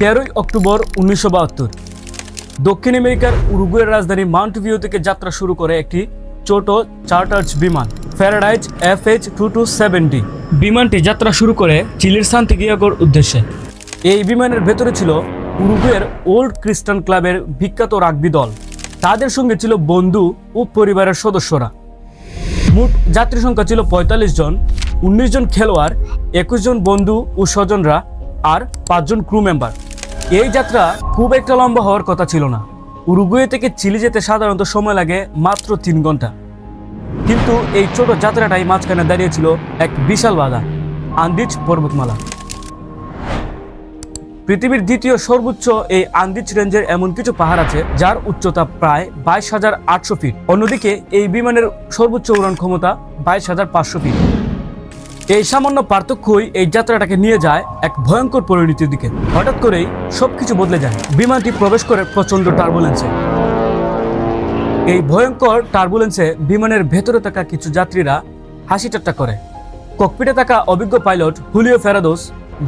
13 October 1972 দক্ষিণ আমেরিকার উরুগুয়ের রাজধানী মাউন্ট ভিউ থেকে যাত্রা শুরু করে একটি ছোট চার্টার্ড বিমান ফ্যারাডাইজ FH-2270। বিমানটি যাত্রা শুরু করে চিলির সান্তিয়াগোর উদ্দেশ্যে। এই বিমানের ভেতরে ছিল উরুগুয়ের ওল্ড খ্রিস্টান ক্লাবের বিখ্যাত রাগবি দল। তাদের সঙ্গে ছিল বন্ধু ও পরিবারের সদস্যরা। মোট যাত্রী সংখ্যা ছিল 45 জন, 19 জন খেলোয়াড়, 21 জন বন্ধু ও স্বজনরা আর 5 জন ক্রু মেম্বার। এই যাত্রা খুব একটা লম্বা হওয়ার কথা ছিল না। উরুগুয়ে থেকে চিলি যেতে সাধারণত সময় লাগে মাত্র 3 ঘন্টা, কিন্তু এই ছোট যাত্রাটাই মাঝখানে দাঁড়িয়েছিল এক বিশাল বাধা, আন্দিজ পর্বতমালা। পৃথিবীর দ্বিতীয় সর্বোচ্চ এই আন্দিজ রেঞ্জের এমন কিছু পাহাড় আছে যার উচ্চতা প্রায় 22,800 ফিট। অন্যদিকে এই বিমানের সর্বোচ্চ উড়ান ক্ষমতা 22,500 ফিট। এই সামান্য পার্থক্যই এই যাত্রাটাকে নিয়ে যায় এক ভয়ঙ্কর পরিণতির দিকে। হঠাৎ করেই সবকিছু বদলে যায়। বিমানটি প্রবেশ করে প্রচন্ড টার্বুলেন্সে। এই ভয়ঙ্কর টার্বুলেন্সে বিমানের ভেতরে থাকা কিছু যাত্রীরা হাসি ঠাট্টা করে। ককপিটে থাকা অভিজ্ঞ পাইলট হুলিও ফেরাদোস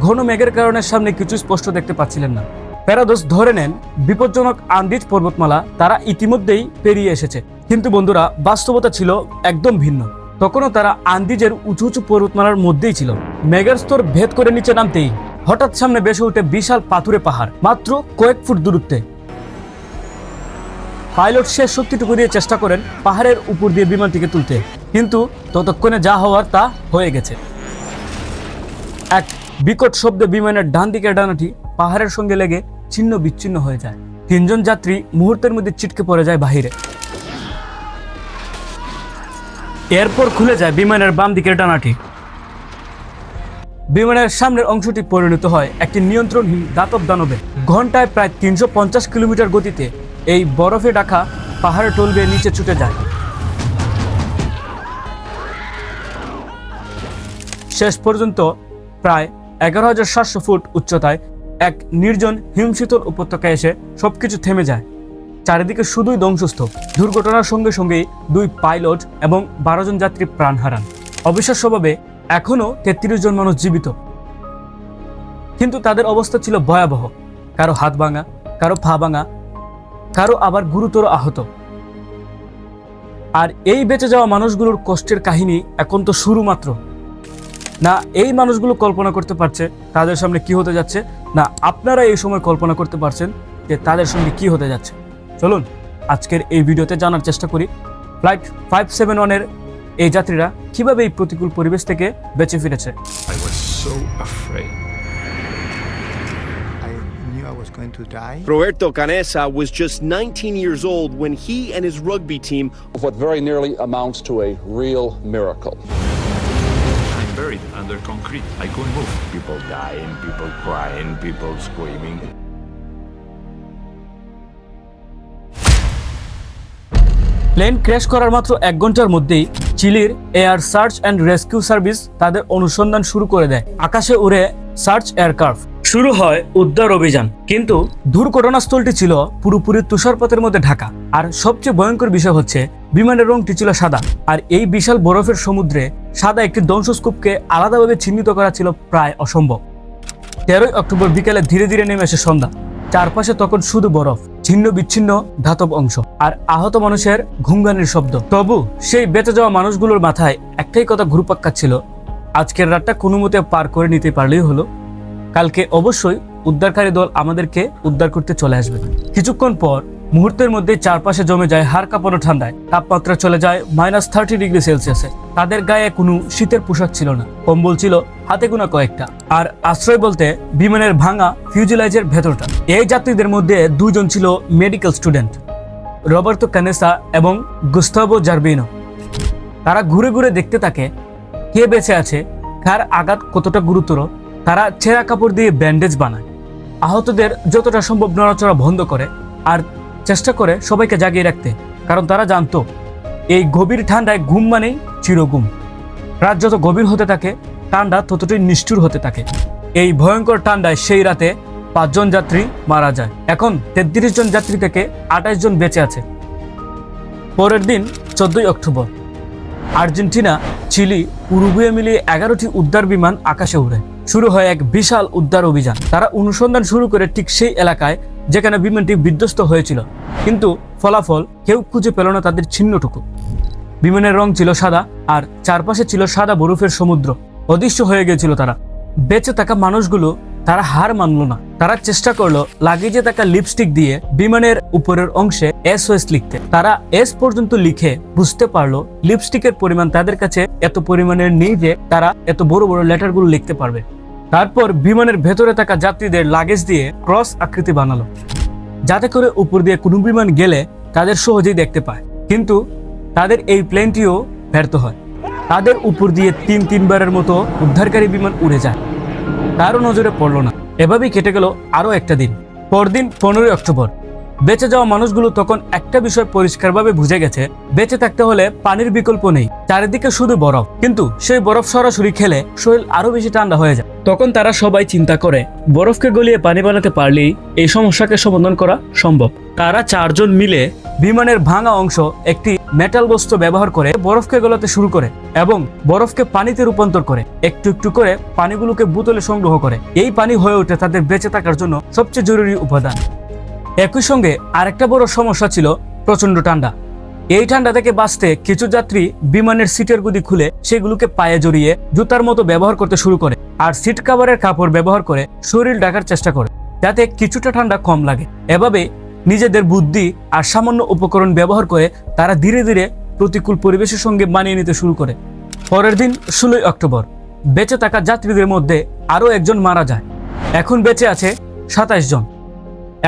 ঘন মেঘের কারণে সামনে কিছু স্পষ্ট দেখতে পাচ্ছিলেন না। ফেরাদোস ধরে নেন বিপজ্জনক আন্দিজ পর্বতমালা তারা ইতিমধ্যেই পেরিয়ে এসেছে। কিন্তু বন্ধুরা, বাস্তবতা ছিল একদম ভিন্ন। তখনও তারা আন্দিজের উঁচু উঁচু পর্বতমালার মধ্যেই ছিল। মেঘের স্তর ভেদ করে নিচে নামতেই হঠাৎ সামনে ভেসে ওঠে বিশাল পাথুরে পাহাড়, মাত্র কয়েক ফুট দূরত্বে। পাইলট শেষ শক্তিটুকু দিয়ে চেষ্টা করেন পাহাড়ের উপর দিয়ে বিমানটিকে তুলতে, কিন্তু ততক্ষণে যা হওয়ার তা হয়ে গেছে। এক বিকট শব্দে বিমানের ডান দিকের ডানাটি পাহাড়ের সঙ্গে লেগে ছিন্ন বিচ্ছিন্ন হয়ে যায়। 3 জন যাত্রী মুহূর্তের মধ্যে ছিটকে পড়ে যায় বাহিরে। এরপর খুলে যায় বিমানের বাম দিকের ডানাটি। বিমানের সামনের অংশটি পরিণত হয় একটি নিয়ন্ত্রণহীন দাতব দানবে। ঘন্টায় প্রায় 350 কিলোমিটার গতিতে এই বরফে ঢাকা পাহাড়ের টোল বেয়ে নিচে ছুটে যায়। শেষ পর্যন্ত প্রায় 11,700 ফুট উচ্চতায় এক নির্জন হিমশীতল উপত্যকায় এসে সবকিছু থেমে যায়। চারিদিকে শুধুই ধ্বংসস্তূপ। দুর্ঘটনার সঙ্গে সঙ্গেই 2 পাইলট এবং 12 জন যাত্রী প্রাণ হারান। অবিশ্বাস্যভাবে এখনও 33 জন মানুষ জীবিত, কিন্তু তাদের অবস্থা ছিল ভয়াবহ। কারো হাত ভাঙা, কারো পা ভাঙা, কারো আবার গুরুতর আহত। আর এই বেঁচে যাওয়া মানুষগুলোর কষ্টের কাহিনী এখন তো শুরু মাত্র। না এই মানুষগুলো কল্পনা করতে পারছে তাদের সামনে কি হতে যাচ্ছে, না আপনারা এই সময় কল্পনা করতে পারছেন যে তাদের সঙ্গে কি হতে যাচ্ছে। চলুন আজকের এই ভিডিওতে জানার চেষ্টা করি ফ্লাইট 571 এর এই যাত্রীরা কিভাবে এই প্রতিকূল পরিবেশ থেকে বেঁচে ফিরেছে। I was so afraid. I knew I was going to die. Roberto Canessa was just 19 years old when he and his rugby team what very nearly amounts to a real miracle. I'm buried under concrete. I couldn't move. People dying, people crying, people screaming. Plane crash করার মাত্র 1 ঘন্টার মধ্যেই চিলির air search and rescue service তাদের অনুসন্ধান শুরু করে দেয়। আকাশে উড়ে সার্চ এয়ারক্রাফট। শুরু হয় উদ্ধার অভিযান, কিন্তু দুর্ঘটনাস্থলটি ছিল পুরোপুরি তুষারপাতের মধ্যে ঢাকা। আর সবচেয়ে ভয়ঙ্কর বিষয় হচ্ছে বিমানের রংটি ছিল সাদা, আর এই বিশাল বরফের সমুদ্রে সাদা একটি ধ্বংসস্তূপকে আলাদাভাবে চিহ্নিত করা ছিল প্রায় অসম্ভব। 13 অক্টোবর বিকেলে ধীরে ধীরে নেমে আসে সন্ধ্যা। চারপাশে তখন শুধু বরফ, ছিন্ন বিচ্ছিন্ন ধাতব অংশ আর আহত মানুষের ঘুমগানির শব্দ। তবু সেই বেঁচে যাওয়া মানুষগুলোর মাথায় একটাই কথা ঘুরপাক খাচ্ছিল, আজকের রাতটা কোনো মতে পার করে নিতে পারলেই হলো, কালকে অবশ্যই উদ্ধারকারী দল আমাদেরকে উদ্ধার করতে চলে আসবে। কিছুক্ষণ পর মুহূর্তের মধ্যে চারপাশে জমে যায় হাড় কাঁপানো ঠান্ডায়। তাপমাত্রা চলে যায় -30 ডিগ্রি সেলসিয়াসে। তাদের গায়ে কোনো শীতের পোশাক ছিল না, কম্বল ছিল হাতে গোনা কয়েকটা, আর আশ্রয় বলতে বিমানের ভাঙা ফিউজেলাইজের ভেতরটা। এই যাত্রীদের মধ্যে 2 জন ছিল মেডিকেল স্টুডেন্ট, রবার্তো কানেসা এবং গুস্তাভো জারবিনো। তারা ঘুরে ঘুরে দেখতে থাকে কে বেঁচে আছে, কার আঘাত কতটা গুরুতর। তারা ছেঁড়া কাপড় দিয়ে ব্যান্ডেজ বানায়, আহতদের যতটা সম্ভব নড়াচড়া বন্ধ করে আর চেষ্টা করে সবাইকে জাগিয়ে রাখতে, কারণ তারা জানতো এই গভীর ঠান্ডায় ঘুম মানেই চিরঘুম। রাত যত গভীর হতে থাকে ঠান্ডা ততটাই নিষ্ঠুর হতে থাকে। এই ভয়ঙ্কর ঠান্ডায় সেই রাতে 5 জন যাত্রী মারা যায়। এখন 33 জন যাত্রী থেকে 28 জন বেঁচে আছে। পরের দিন 14 অক্টোবর আর্জেন্টিনা, চিলি, উরুগুয়ে মিলিয়ে 11টি উদ্ধার বিমান আকাশে উড়ে। শুরু হয় এক বিশাল উদ্ধার অভিযান। তারা অনুসন্ধান শুরু করে ঠিক সেই এলাকায় যেখানে বিমানটি বিধ্বস্ত হয়েছিল, কিন্তু ফলাফল কেউ খুঁজে পেল না তাদের চিহ্নটুকু। বিমানের রং ছিল সাদা, আর চারপাশে ছিল সাদা বরফের সমুদ্র। অদৃশ্য হয়ে গিয়েছিল তারা। বেঁচে থাকা মানুষগুলো তারা হার মানল না। তারা চেষ্টা করলো লাগেজে থাকা লিপস্টিক দিয়ে বিমানের উপরের অংশে SOS লিখতে। তারা S পর্যন্ত লিখে বুঝতে পারলো লিপস্টিকের পরিমাণ তাদের কাছে এত পরিমাণের নেই যে তারা এত বড় বড় লেটারগুলো লিখতে পারবে। তারপর বিমানের ভেতরে থাকা যাত্রীদের লাগেজ দিয়ে ক্রস আকৃতি বানালো, যাতে করে উপর দিয়ে কোনো বিমান গেলে তাদের সহজেই দেখতে পায়। কিন্তু তাদের এই প্লেনটিও ব্যর্থ হয়। তাদের উপর দিয়ে তিনবারের মতো উদ্ধারকারী বিমান উড়ে যায়, কারো নজরে পড়লো না। এভাবেই কেটে গেল আরো একটা দিন। পরদিন 15 অক্টোবর। বেঁচে যাওয়া মানুষগুলো তখন একটা বিষয় পরিষ্কারভাবে বুঝে গেছে, বেঁচে থাকতে হলে পানির বিকল্প নেই। চারিদিকে শুধু বরফ, কিন্তু সেই বরফ সরাসরি খেলে শরীর আরো বেশি ঠান্ডা হয়ে যায়। তখন তারা সবাই চিন্তা করে বরফকে গলিয়ে পানি বানাতে পারলেই এই সমস্যাকে সমাধান করা সম্ভব। তারা 4 জন মিলে বিমানের ভাঙা অংশ একটি মেটাল বস্তু ব্যবহার করে বরফকে গলাতে শুরু করে এবং বরফকে পানিতে রূপান্তর করে। একটু একটু করে পানিগুলোকে বোতলে সংগ্রহ করে। এই পানি হয়ে ওঠে তাদের বেঁচে থাকার জন্য সবচেয়ে জরুরি উপাদান। একই সঙ্গে আরেকটা বড় সমস্যা ছিল প্রচন্ড ঠান্ডা। এই ঠান্ডা থেকে বাঁচতে কিছু যাত্রী বিমানের সিটের গদি খুলে সেগুলোকে পায়ে জড়িয়ে জুতার মতো ব্যবহার করতে শুরু করে, আর সিট কভারের কাপড় ব্যবহার করে শরীর ঢাকার চেষ্টা করে যাতে কিছুটা ঠান্ডা কম লাগে। এভাবে নিজেদের বুদ্ধি আর সামান্য উপকরণ ব্যবহার করে তারা ধীরে ধীরে প্রতিকূল পরিবেশের সঙ্গে মানিয়ে নিতে শুরু করে। পরের দিন 16 অক্টোবর। বেঁচে থাকা যাত্রীদের মধ্যে আরো একজন মারা যায়। এখন বেঁচে আছে 27 জন।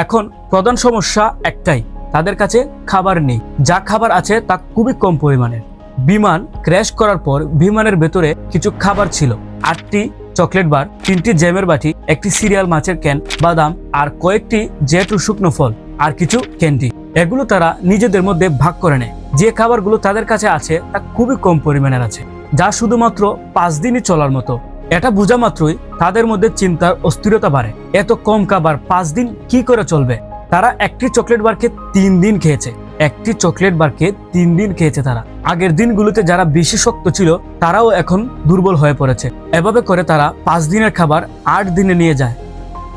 এখন প্রধান সমস্যা একটাই, তাদের কাছে খাবার নেই। যা খাবার আছে তা খুবই কম পরিমাণের। বিমান ক্র্যাশ করার পর বিমানের ভেতরে কিছু খাবার ছিল: 8টি চকলেট বার, 3টি জ্যামের বাটি, একটি সিরিয়াল মাছের ক্যান, বাদাম আর কয়েকটি জেট ও শুকনো ফল, আর কিছু ক্যান্ডি। এগুলো তারা নিজেদের মধ্যে ভাগ করে নেয়। যে খাবারগুলো তাদের কাছে আছে তা খুবই কম পরিমাণের আছে, যা শুধুমাত্র 5 দিনই চলার মতো। এটা বোঝা মাত্রই তাদের মধ্যে চিন্তার অস্থিরতা বাড়ে। এত কম খাবার 5 দিন কি করে চলবে? তারা একটি চকলেট বারকে 3 দিন খেয়েছে। একটি চকলেট বারকে 3 দিন খেয়েছে তারা। আগের দিনগুলোতে যারা বেশি শক্ত ছিল তারাও এখন দুর্বল হয়ে পড়েছে। এভাবে করে তারা 5 দিনের খাবার 8 দিনে নিয়ে যায়।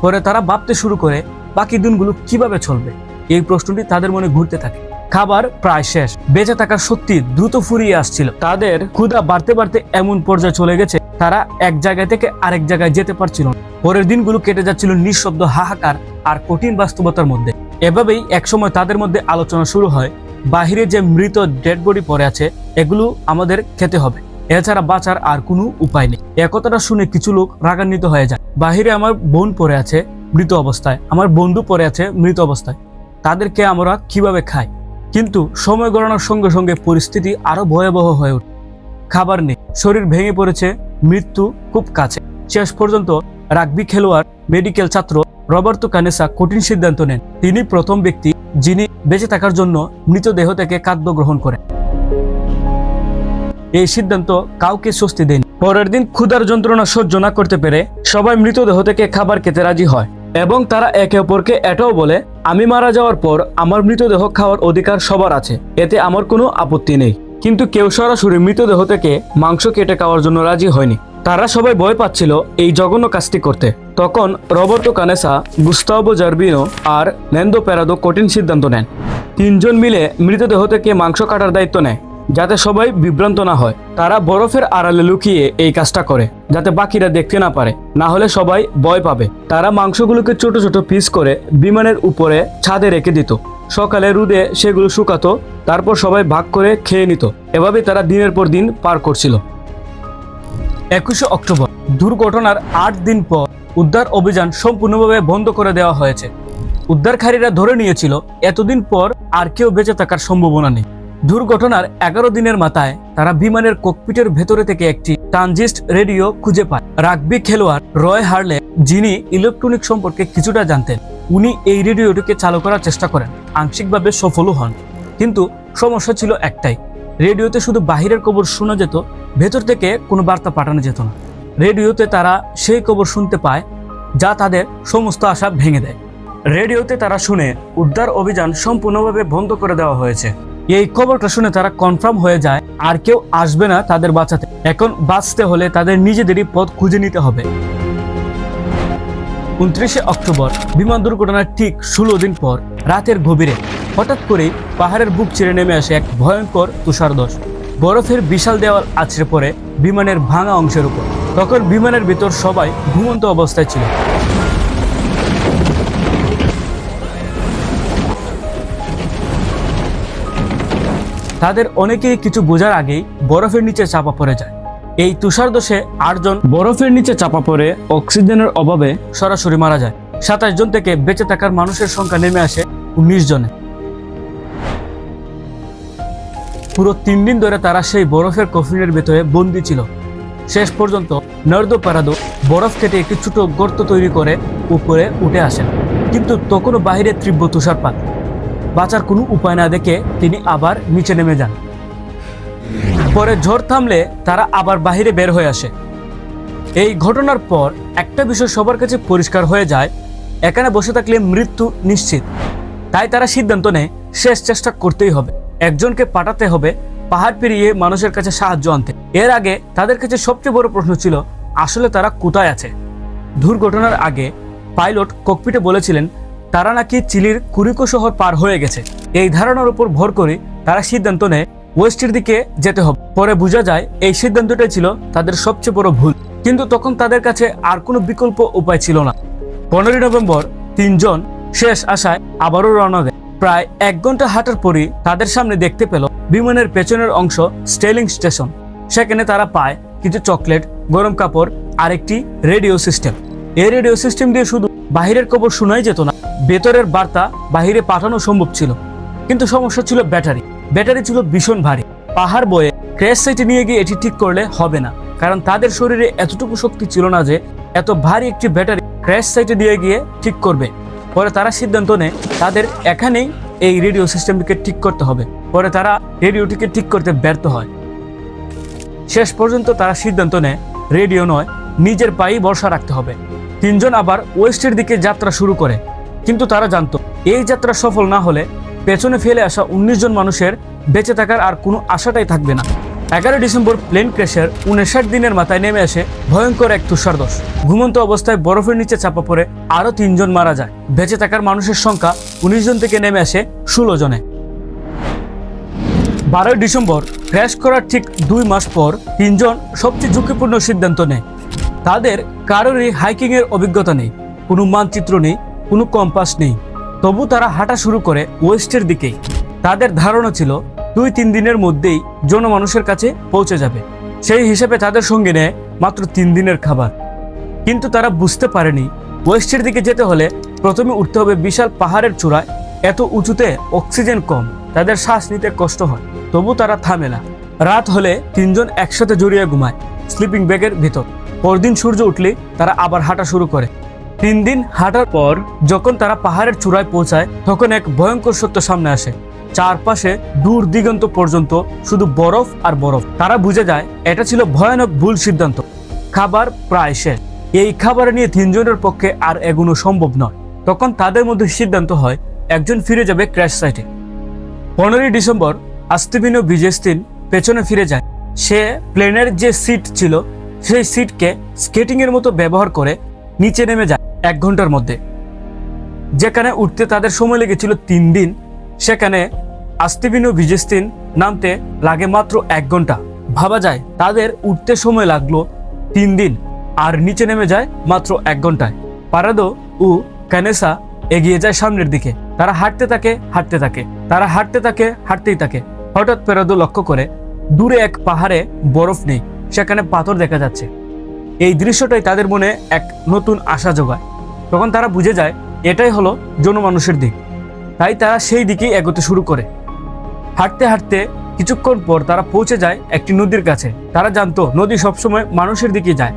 পরে তারা ভাবতে শুরু করে বাকি দিনগুলো কিভাবে চলবে। এই প্রশ্নটি তাদের মনে ঘুরতে থাকে। খাবার প্রায় শেষ। বেঁচে থাকার শক্তি দ্রুত ফুরিয়ে আসছিল। তাদের ক্ষুধা বাড়তে বাড়তে এমন পর্যায়ে চলে গেছে তারা এক জায়গা থেকে আরেক জায়গায় যেতে পারছিল না। পরের দিনগুলো কেটে যাচ্ছিল নিঃশব্দ হাহাকার আর কঠিন বাস্তবতার মধ্যে। এভাবেই একসময় তাদের মধ্যে আলোচনা শুরু হয়, বাহিরে যে মৃত ডেড বডি পড়ে আছে এগুলো আমাদের খেতে হবে, এছাড়া বাঁচার আর কোনো উপায় নেই। একথাটা শুনে কিছু লোক রাগান্বিত হয়ে যায়। বাহিরে আমার বোন পড়ে আছে মৃত অবস্থায়, আমার বন্ধু পড়ে আছে মৃত অবস্থায়, তাদেরকে আমরা কিভাবে খাই? কিন্তু সময় গড়ানোর সঙ্গে সঙ্গে পরিস্থিতি আরো ভয়াবহ হয়ে ওঠে। খাবার নেই, শরীর ভেঙে পড়েছে, মৃত্যু খুব কাছে। শেষ পর্যন্ত রাগবি খেলোয়াড়, মেডিকেল ছাত্র রবার্তো কানেসা কঠিন সিদ্ধান্ত নেন। তিনি প্রথম ব্যক্তি যিনি বেঁচে থাকার জন্য মৃতদেহ থেকে খাদ্য গ্রহণ করেন। এই সিদ্ধান্ত কাউকে স্বস্তি দেয়নি। পরের দিন ক্ষুধার যন্ত্রণা সহ্য না করতে পেরে সবাই মৃতদেহ থেকে খাবার খেতে রাজি হয় এবং তারা একে অপরকে এটাও বলে, আমি মারা যাওয়ার পর আমার মৃতদেহ খাওয়ার অধিকার সবার আছে, এতে আমার কোনো আপত্তি নেই। কিন্তু কেউ সরাসরি মৃতদেহ থেকে মাংস কেটে খাওয়ার জন্য রাজি হয়নি। তারা সবাই ভয় পাচ্ছিল এই জঘন্য কাজটি করতে। তখন রবার্তো কানেসা, গুস্তাভো জারবিনো আর নেন্দো পেরাদো কঠিন সিদ্ধান্ত নেন। 3 জন মিলে মৃতদেহ থেকে মাংস কাটার দায়িত্ব নেয় যাতে সবাই বিভ্রান্ত না হয়। তারা বরফের আড়ালে লুকিয়ে এই কাজটা করে যাতে বাকিরা দেখতে না পারে, না হলে সবাই ভয় পাবে। তারা মাংসগুলোকে ছোট ছোট পিস করে বিমানের উপরে ছাদে রেখে দিত। সকালে রোদে সেগুলো শুকাতো, তারপর সবাই ভাগ করে খেয়ে নিত। এভাবে তারা দিনের পর দিন পার করছিল। 21 অক্টোবর। দুর্ঘটনার 8 দিন পর উদ্ধার অভিযান সম্পূর্ণভাবে বন্ধ করে দেওয়া হয়েছে। উদ্ধারকারীরা ধরে নিয়েছিল এতদিন পর আর কেউ বেঁচে থাকার সম্ভাবনা নেই। দুর্ঘটনার 11 দিনের মাথায় তারা বিমানের ককপিটের ভেতরে থেকে একটি ট্রানজিস্ট রেডিও খুঁজে পায়। রাগবি খেলোয়াড় রয় হার্লে, যিনি ইলেকট্রনিক সম্পর্কে কিছুটা জানতেন, উনি এই রেডিওটিকে চালু করার চেষ্টা করেন। আংশিকভাবে সফলও হন, কিন্তু সমস্যা ছিল একটাই, রেডিওতে শুধু বাহিরের খবর শোনা যেত, ভেতর থেকে কোনো বার্তা পাঠানো যেত না। রেডিওতে তারা সেই খবর শুনতে পায় যা তাদের সমস্ত আশা ভেঙে দেয়। রেডিওতে তারা শুনে উদ্ধার অভিযান সম্পূর্ণভাবে বন্ধ করে দেওয়া হয়েছে। এই খবরটা শুনে তারা কনফার্ম হয়ে যায় আর কেউ আসবে না তাদের বাঁচাতে। এখন বাঁচতে হলে তাদের নিজেদেরই পথ খুঁজে নিতে হবে। 29শে অক্টোবর বিমান দুর্ঘটনার ঠিক 16 দিন পর রাতের গভীরে হঠাৎ করেই পাহাড়ের বুক চিরে নেমে আসে এক ভয়ঙ্কর তুষারধস। বরফের বিশাল দেওয়াল আছড়ে পড়ে বিমানের ভাঙা অংশের উপর। তখন বিমানের ভিতর সবাই ঘুমন্ত অবস্থায় ছিল। তাদের অনেকেই কিছু বোঝার আগেই বরফের নিচে চাপা পড়ে যায়। এই তুষারধসে 8 জন বরফের নিচে চাপা পড়ে অক্সিজেনের অভাবে সরাসরি মারা যায়। 27 জন থেকে বেঁচে থাকার মানুষের সংখ্যা নেমে আসে 19 জনে। পুরো 3 দিন ধরে তারা সেই বরফের কফিনের ভেতরে বন্দী ছিল। শেষ পর্যন্ত নার্দো প্যারাদো বরফ কেটে একটি ছোট গর্ত তৈরি করে উপরে উঠে আসেন, কিন্তু তখনও বাহিরে তীব্র তুষারপাত। বাঁচার কোনো উপায় না দেখে তিনি আবার নিচে নেমে যান। পরে ঝড় থামলে তারা আবার বাহিরে বের হয়ে আসে। এই ঘটনার পর একটা বিষয় সবার কাছে পরিষ্কার হয়ে যায়, এখানে বসে থাকলে মৃত্যু নিশ্চিত। তাই তারা সিদ্ধান্ত নেয় শেষ চেষ্টা করতেই হবে, একজনকে পাঠাতে হবে পাহাড় পেরিয়ে মানুষের কাছে সাহায্য আনতে। এর আগে তাদের কাছে সবচেয়ে বড় প্রশ্ন ছিল আসলে তারা কোথায় আছে। দুর্ঘটনার আগে পাইলট ককপিটে বলেছিলেন তারা নাকি চিলির কুরিকো শহর পার হয়ে গেছে। এই ধারণার উপর ভর করে তারা সিদ্ধান্ত নেয় ওয়েস্টের দিকে যেতে হবে। পরে বোঝা যায় এই সিদ্ধান্তটাই ছিল তাদের সবচেয়ে বড় ভুল, কিন্তু তখন তাদের কাছে আর কোনো বিকল্প উপায় ছিল না। 15 নভেম্বর 3 জন শেষ আশায় আবারও রওনা দেয়। প্রায় 1 ঘন্টা হাঁটার পরই তাদের সামনে দেখতে পেল বিমানের পেছনের অংশ স্টেলিং স্টেশন। সেখানে তারা পায় কিছু চকলেট, গরম কাপড় আর একটি রেডিও সিস্টেম। এই রেডিও সিস্টেম দিয়ে শুধু বাহিরের খবর শোনাই যেত না, ভেতরের বার্তা বাহিরে পাঠানো সম্ভব ছিল। কিন্তু সমস্যা ছিল ব্যাটারি ছিল ভীষণ ভারী। পাহাড় বয়ে ক্র্যাশ সাইটে নিয়ে গিয়ে এটি ঠিক করলে হবে না, কারণ তাদের শরীরে এতটুকু শক্তি ছিল না যে এত ভারী একটি ব্যাটারি ক্র্যাশ সাইটে দিয়ে গিয়ে ঠিক করবে। পরে তারা সিদ্ধান্ত নেয় তাদের এখানেই এই রেডিও সিস্টেমটিকে ঠিক করতে হবে। পরে তারা রেডিওটিকে ঠিক করতে ব্যর্থ হয়। শেষ পর্যন্ত তারা সিদ্ধান্ত নেয় রেডিও নয়, নিজের পায়েই ভরসা রাখতে হবে। 3 জন আবার ওয়েস্টের দিকে যাত্রা শুরু করে, কিন্তু তারা জানতো এই যাত্রা সফল না হলে পেছনে ফেলে আসা 19 জন মানুষের বেঁচে থাকার আর কোনো আশাটাই থাকবে না। 11 ডিসেম্বর প্লেন ক্র্যাশের 59 দিনের মাথায় নেমে আসে ভয়ঙ্কর এক তুষারধস। ঘুমন্ত অবস্থায় বরফের নিচে চাপা পড়ে আরো 3 জন মারা যায়। বেঁচে থাকার মানুষের সংখ্যা 19 জন থেকে নেমে আসে 16 জনে। 12 ডিসেম্বর ক্র্যাশ করার ঠিক 2 মাস পর 3 জন সবচেয়ে ঝুঁকিপূর্ণ সিদ্ধান্ত নেয়। তাদের কারোরই হাইকিং এর অভিজ্ঞতা নেই, কোনো মানচিত্র নেই, কোনো কম্পাস নেই। তবু তারা হাঁটা শুরু করে ওয়েস্টের দিকেই। তাদের ধারণা ছিল 2-3 দিনের মধ্যেই জনমানুষের কাছে পৌঁছে যাবে। সেই হিসেবে তাদের সঙ্গে নেয় মাত্র 3 দিনের খাবার। কিন্তু তারা বুঝতে পারেনি ওয়েস্টের দিকে যেতে হলে প্রথমে উঠতে হবে বিশাল পাহাড়ের চূড়ায়। এত উঁচুতে অক্সিজেন কম, তাদের শ্বাস নিতে কষ্ট হয়। তবু তারা থামে না। রাত হলে 3 জন একসাথে জড়িয়ে ঘুমায় স্লিপিং ব্যাগের ভিতর। পরদিন সূর্য উঠলে তারা আবার হাঁটা শুরু করে। 3 দিন হাঁটার পর যখন তারা পাহাড়ের চূড়ায় পৌঁছায়, তখন এক ভয়ঙ্কর সত্য সামনে আসে। চারপাশে দূর দিগন্ত পর্যন্ত শুধু বরফ আর বরফ। তারা বুঝে যায় এটা ছিল ভয়ানক ভুল সিদ্ধান্ত। খাবার প্রায় শেষ। এই খাবার নিয়ে 3 জনের পক্ষে আর এগোনো সম্ভব নয়। তখন তাদের মধ্যে সিদ্ধান্ত হয় একজন ফিরে যাবে ক্র্যাশ সাইটে। 15 ডিসেম্বর আস্তিভিনো ভিজেস্তিন পেছনে ফিরে যায়। সে প্লেনের যে সিট ছিল সেই সিটকে স্কেটিং এর মতো ব্যবহার করে নিচে নেমে যায় 1 ঘন্টার মধ্যে। যেখানে উঠতে তাদের সময় লেগেছিল 3 দিন, সেখানে আস্তিভিনো ভিজেস্তিন নামতে লাগে মাত্র 1 ঘন্টা। ভাবা যায় তাদের উঠতে সময় লাগলো 3 দিন আর নিচে নেমে যায় মাত্র 1 ঘন্টায়। পারাদো ও কানেসা এগিয়ে যায় সামনের দিকে। তারা হাঁটতে থাকে। হঠাৎ পেরাদো লক্ষ্য করে দূরে এক পাহাড়ে বরফ নেই, সেখানে পাথর দেখা যাচ্ছে। এই দৃশ্যটাই তাদের মনে এক নতুন আশা যোগায়। তখন তারা বুঝে যায় এটাই হলো জনমানুষের দিক। তাই তারা সেই দিকেই এগোতে শুরু করে। হাঁটতে হাঁটতে কিছুক্ষণ পর তারা পৌঁছে যায় একটি নদীর কাছে। তারা জানতো নদী সবসময় মানুষের দিকে যায়।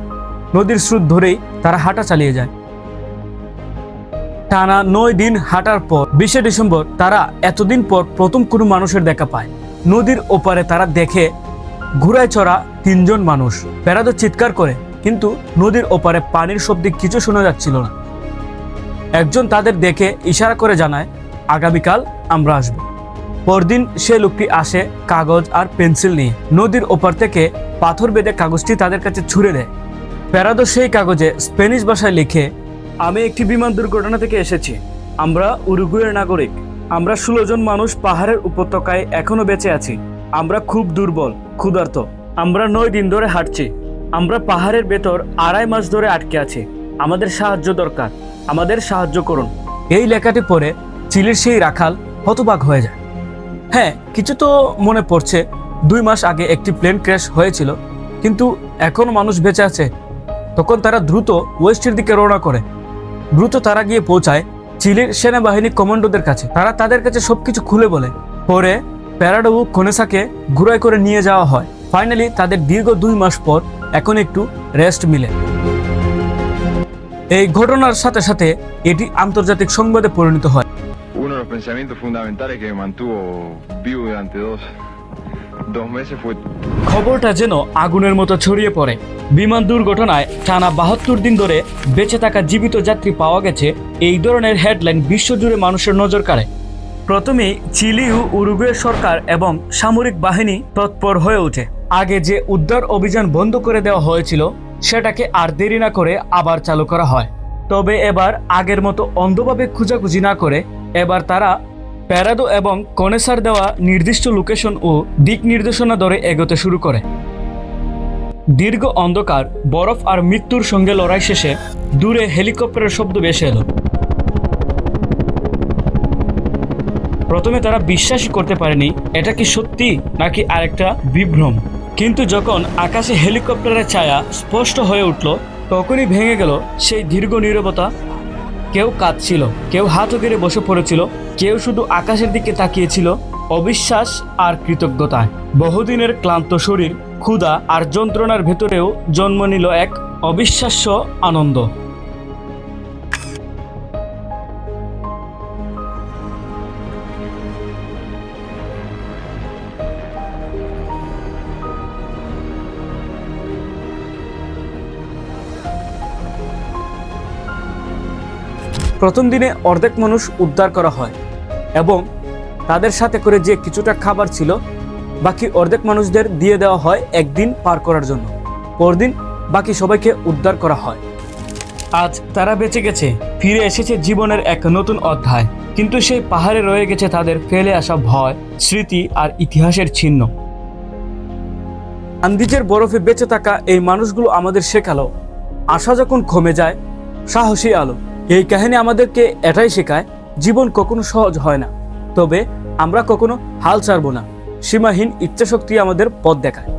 নদীর স্রোত ধরেই তারা হাঁটা চালিয়ে যায়। টানা 9 দিন হাঁটার পর 20 ডিসেম্বর তারা এতদিন পর প্রথম কোনো মানুষের দেখা পায়। নদীর ওপারে তারা দেখে ঘোড়ায় চড়া 3 জন মানুষ। পেরাদো চিৎকার করে, কিন্তু নদীর ওপারে পানির শব্দে কিছু শোনা যাচ্ছিল না। একজন তাদের দেখে ইশারা করে জানায় আগামীকাল আমরা আসব। পরদিন সে লোকটি আসে কাগজ আর পেন্সিল নিয়ে। নদীর ওপার থেকে পাথর বেঁধে কাগজটি তাদের কাছে ছুঁড়ে দেয়। প্যারাদো সেই কাগজে স্প্যানিশ ভাষায় লিখে, আমি একটি বিমান দুর্ঘটনা থেকে এসেছি। আমরা উরুগুয়ের নাগরিক। আমরা 16 জন মানুষ পাহাড়ের উপত্যকায় এখনো বেঁচে আছি। আমরা খুব দুর্বল, ক্ষুধার্ত। আমরা 9 দিন ধরে হাঁটছি। আমরা পাহাড়ের ভেতর 2.5 মাস ধরে আটকে আছি। আমাদের সাহায্য দরকার, আমাদের সাহায্য করুন। এই লেখাটি পড়ে চিলির সেই রাখাল হতবাক হয়ে যায়। হ্যাঁ, কিছু তো মনে পড়ছে। 2 মাস আগে একটি প্লেন ক্র্যাশ হয়েছিল, কিন্তু এখনো মানুষ বেঁচে আছে। তখন তারা দ্রুত ওয়েস্টের দিকে রওনা করে। দ্রুত তারা গিয়ে পৌঁছায় চিলির সেনাবাহিনী কমান্ডোদের কাছে। তারা তাদের কাছে সবকিছু খুলে বলে। পরে প্যারাডো ও কনেসাকে ঘুরাই করে নিয়ে যাওয়া হয়। ফাইনালি তাদের দীর্ঘ 2 মাস পর এখন একটু রেস্ট মিলে। এই ঘটনার সাথে সাথে এটি আন্তর্জাতিক সংবাদে পরিণত হয়। Uno de los pensamientos fundamentales que me mantuvo vivo durante dos meses fue খবরটা যেন আগুনের মতো ছড়িয়ে পড়ে। বিমান দুর্ঘটনায় টানা 72 দিন ধরে বেঁচে থাকা জীবিত যাত্রী পাওয়া গেছে, এই ধরনের হেডলাইন বিশ্বজুড়ে মানুষের নজর কাড়ে। প্রথমেই চিলি ও উরুগুয়ের সরকার এবং সামরিক বাহিনী তৎপর হয়ে ওঠে। আগে যে উদ্ধার অভিযান বন্ধ করে দেওয়া হয়েছিল সেটাকে আর দেরি না করে আবার চালু করা হয়। তবে এবার আগের মতো অন্ধভাবে খোঁজাখুঁজি না করে এবার তারা প্যারাদো এবং কনেসার দেওয়া নির্দিষ্ট লোকেশন ও দিক নির্দেশনা ধরে এগোতে শুরু করে। দীর্ঘ অন্ধকার, বরফ আর মৃত্যুর সঙ্গে লড়াই শেষে দূরে হেলিকপ্টারের শব্দ ভেসে এলো। প্রথমে তারা বিশ্বাসই করতে পারেনি এটা কি সত্যি নাকি আরেকটা বিভ্রম। কিন্তু যখন আকাশে হেলিকপ্টারের ছায়া স্পষ্ট হয়ে উঠল, তখনই ভেঙে গেল সেই দীর্ঘ নীরবতা। কেউ কাঁদছিল, কেউ হাত গেড়ে বসে পড়েছিল, কেউ শুধু আকাশের দিকে তাকিয়েছিল অবিশ্বাস আর কৃতজ্ঞতায়। বহুদিনের ক্লান্ত শরীর, ক্ষুধা আর যন্ত্রণার ভেতরেও জন্ম নিল এক অবিশ্বাস্য আনন্দ। প্রথম দিনে অর্ধেক মানুষ উদ্ধার করা হয় এবং তাদের সাথে করে যে কিছুটা খাবার ছিল বাকি অর্ধেক মানুষদের দিয়ে দেওয়া হয় একদিন পার করার জন্য। পরদিন বাকি সবাইকে উদ্ধার করা হয়। আজ তারা বেঁচে গেছে, ফিরে এসেছে জীবনের এক নতুন অধ্যায়। কিন্তু সেই পাহাড়ে রয়ে গেছে তাদের ফেলে আসা ভয়, স্মৃতি আর ইতিহাসের চিহ্ন। আন্দিজের বরফে বেঁচে থাকা এই মানুষগুলো আমাদের শেখালো, আশা যখন কমে যায়, সাহসী আলো। এই কাহিনী আমাদেরকে এটাই শেখায়, জীবন কখনো সহজ হয় না, তবে আমরা কখনো হাল ছাড়বো না। সীমাহীন ইচ্ছাশক্তি আমাদের পথ দেখায়।